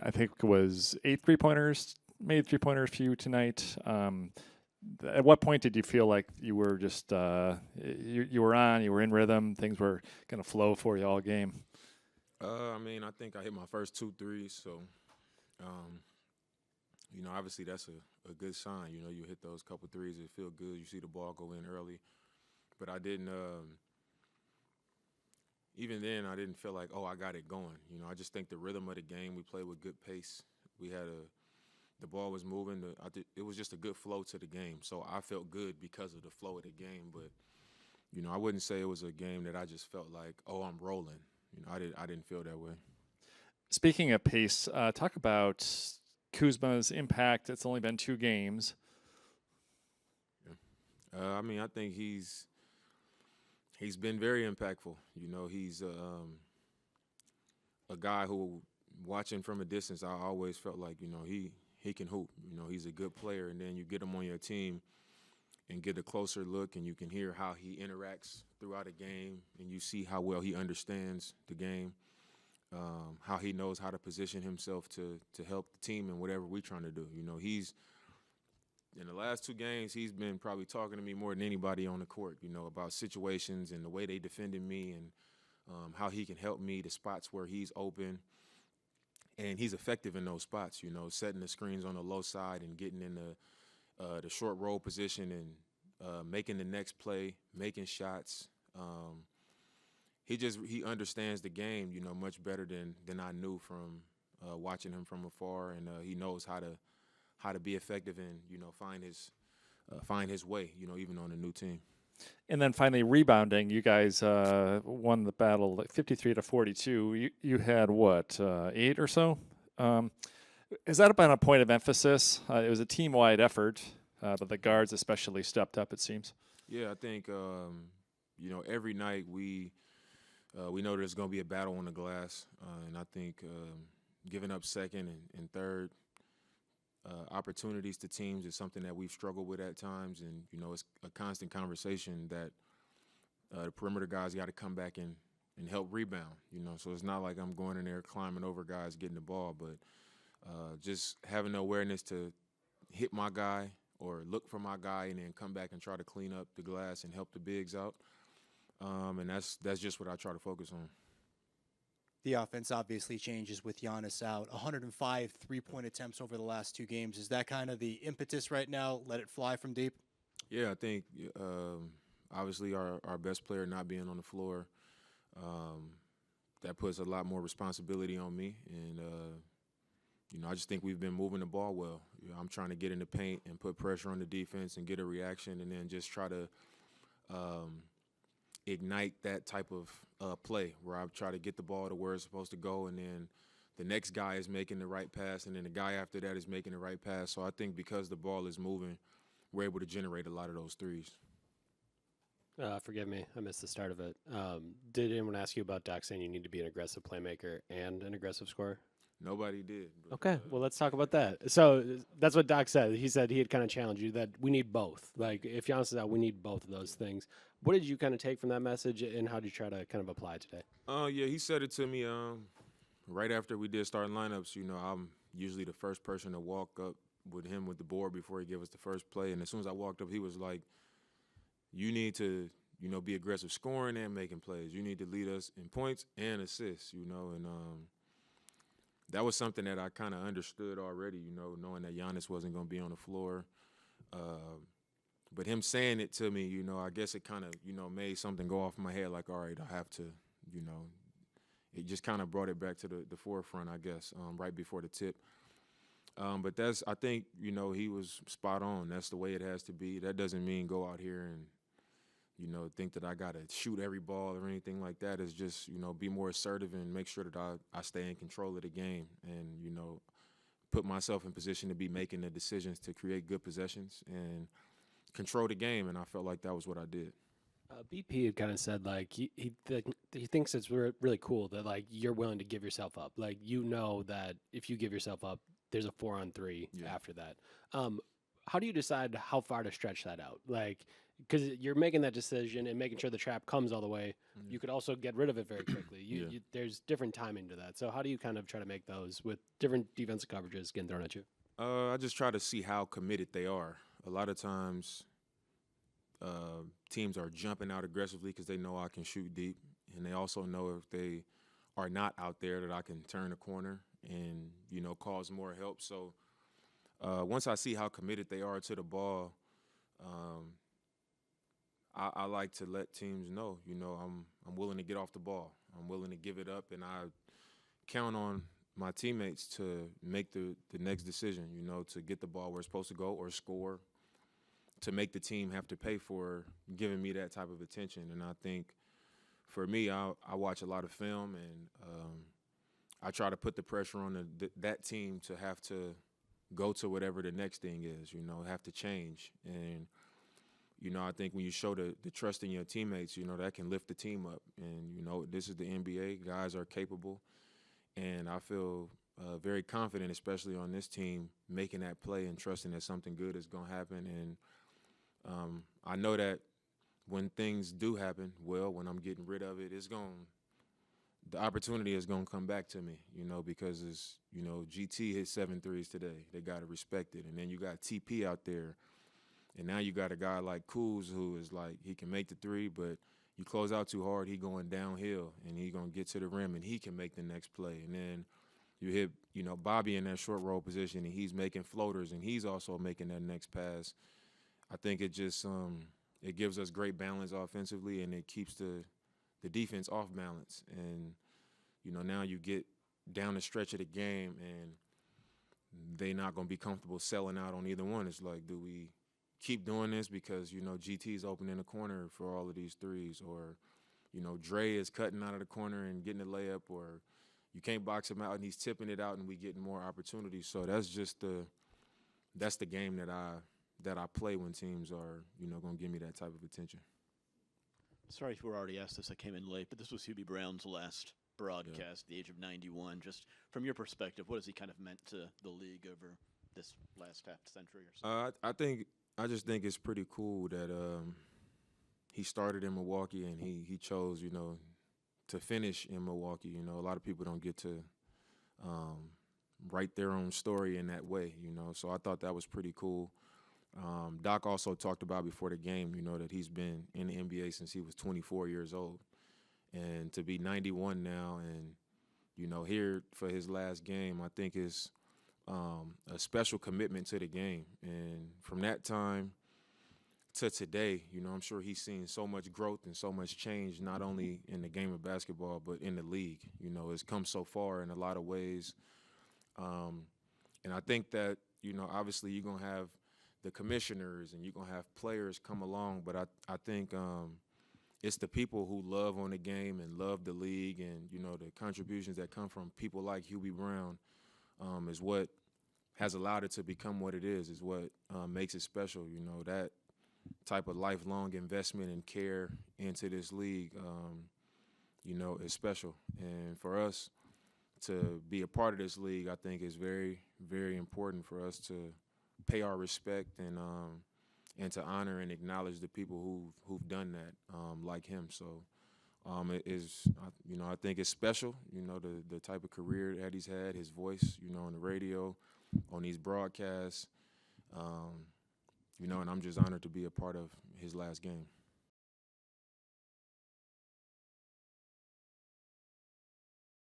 I think it was 8 3-pointers, made 3-pointers for you tonight. At what point did you feel like you were just you were on, you were in rhythm, things were going to flow for you all game? I mean, I think I hit my first 2 threes, so um, obviously that's a good sign. You hit those couple threes, it feel good. You see the ball go in early, but I didn't. Even then, I didn't feel like, oh, I got it going. I just think the rhythm of the game, we played with good pace. We had the ball was moving. It was just a good flow to the game. So I felt good because of the flow of the game. But I wouldn't say it was a game that I just felt like, oh, I'm rolling. I didn't feel that way. Speaking of pace, talk about Kuzma's impact. It's only been 2 games. Yeah. I mean, I think he's been very impactful. He's a guy who, watching from a distance, I always felt like, he can hoop. He's a good player, and then you get him on your team and get a closer look, and you can hear how he interacts throughout a game, and you see how well he understands the game, how he knows how to position himself to help the team in whatever we're trying to do. He's in the last 2 games, he's been probably talking to me more than anybody on the court, about situations and the way they defended me and how he can help me, the spots where he's open. And he's effective in those spots, setting the screens on the low side and getting in the short roll position and making the next play, making shots. He understands the game, much better than I knew from watching him from afar, and he knows how to be effective and find his way, even on a new team. And then finally, rebounding. You guys won the battle like 53-42. You had what 8 or so? Has that been a point of emphasis? It was a team-wide effort, but the guards especially stepped up. It seems. Yeah, I think every night we know there's going to be a battle on the glass, and I think giving up second and third opportunities to teams is something that we've struggled with at times, and it's a constant conversation that the perimeter guys got to come back and help rebound. So it's not like I'm going in there climbing over guys getting the ball, but just having the awareness to hit my guy or look for my guy and then come back and try to clean up the glass and help the bigs out. And that's just what I try to focus on. The offense obviously changes with Giannis out. 105 3-point attempts over the last 2 games. Is that kind of the impetus right now? Let it fly from deep? Yeah, I think obviously our best player not being on the floor, that puts a lot more responsibility on me. And, I just think we've been moving the ball well. I'm trying to get in the paint and put pressure on the defense and get a reaction and then just try to ignite that type of play where I try to get the ball to where it's supposed to go, and then the next guy is making the right pass, and then the guy after that is making the right pass. So I think because the ball is moving, we're able to generate a lot of those threes. Forgive me, I missed the start of it. Did anyone ask you about Doc saying you need to be an aggressive playmaker and an aggressive scorer? Nobody did. But, okay, well, let's talk about that. So that's what Doc said. He said he had kind of challenged you that we need both. Like, if Giannis is out, we need both of those things. What did you kind of take from that message, and how did you try to kind of apply it today? Yeah, he said it to me right after we did starting lineups. I'm usually the first person to walk up with him with the board before he gave us the first play. And as soon as I walked up, he was like, you need to, be aggressive scoring and making plays. You need to lead us in points and assists, and that was something that I kind of understood already, knowing that Giannis wasn't going to be on the floor. But him saying it to me, I guess it kind of, made something go off in my head like, all right, I have to, it just kind of brought it back to the forefront, I guess, right before the tip. But I think, he was spot on. That's the way it has to be. That doesn't mean go out here and, think that I got to shoot every ball or anything like that. It's just, be more assertive and make sure that I stay in control of the game and, put myself in position to be making the decisions to create good possessions and control the game. And I felt like that was what I did. BP had kind of said, like, he thinks it's really cool that, like, you're willing to give yourself up. Like, that if you give yourself up, there's a 4-on-3 after that. How do you decide how far to stretch that out? Like, because you're making that decision and making sure the trap comes all the way. You could also get rid of it very quickly. There's different timing to that. So how do you kind of try to make those with different defensive coverages getting thrown at you? I just try to see how committed they are. A lot of times, teams are jumping out aggressively because they know I can shoot deep, and they also know if they are not out there that I can turn the corner and cause more help. So once I see how committed they are to the ball, I like to let teams know, I'm willing to get off the ball. I'm willing to give it up, and I count on my teammates to make the next decision, to get the ball where it's supposed to go or score, to make the team have to pay for giving me that type of attention. And I think for me, I watch a lot of film, and I try to put the pressure on that team to have to go to whatever the next thing is, have to change. And I think when you show the trust in your teammates, that can lift the team up. And, this is the NBA. Guys are capable. And I feel very confident, especially on this team, making that play and trusting that something good is going to happen. And I know that when things do happen, when I'm getting rid of it, the opportunity is going to come back to me, because GT hit 7 threes today. They got to respect it. And then you got TP out there. And now you got a guy like Kuz who is like, he can make the three, but you close out too hard, he going downhill, and he going to get to the rim, and he can make the next play. And then you hit, Bobby in that short roll position, and he's making floaters, and he's also making that next pass. I think it just it gives us great balance offensively, and it keeps the defense off balance. And, now you get down the stretch of the game, and they're not going to be comfortable selling out on either one. It's like, do we keep doing this because, GT's open in the corner for all of these threes, or, Dre is cutting out of the corner and getting a layup, or you can't box him out and he's tipping it out and we getting more opportunities. So that's just that's the game that I play when teams are, going to give me that type of attention. Sorry if we're already asked this, I came in late, but this was Hubie Brown's last broadcast, the age of 91. Just from your perspective, what has he kind of meant to the league over this last half century or so? I just think it's pretty cool that he started in Milwaukee and he chose, to finish in Milwaukee. A lot of people don't get to write their own story in that way, So I thought that was pretty cool. Doc also talked about before the game, that he's been in the NBA since he was 24 years old. And to be 91 now and, here for his last game, I think is a special commitment to the game. And from that time to today, I'm sure he's seen so much growth and so much change, not only in the game of basketball, but in the league. It's come so far in a lot of ways. And I think that, obviously you're going to have the commissioners and you're going to have players come along, but I think it's the people who love on the game and love the league and, the contributions that come from people like Hubie Brown is what has allowed it to become what it is what makes it special. That type of lifelong investment and care into this league, is special. And for us to be a part of this league, I think is very, very important for us to pay our respect and to honor and acknowledge the people who've done that, like him. So it is, I think it's special, the type of career that he's had, his voice, on the radio, on these broadcasts, and I'm just honored to be a part of his last game.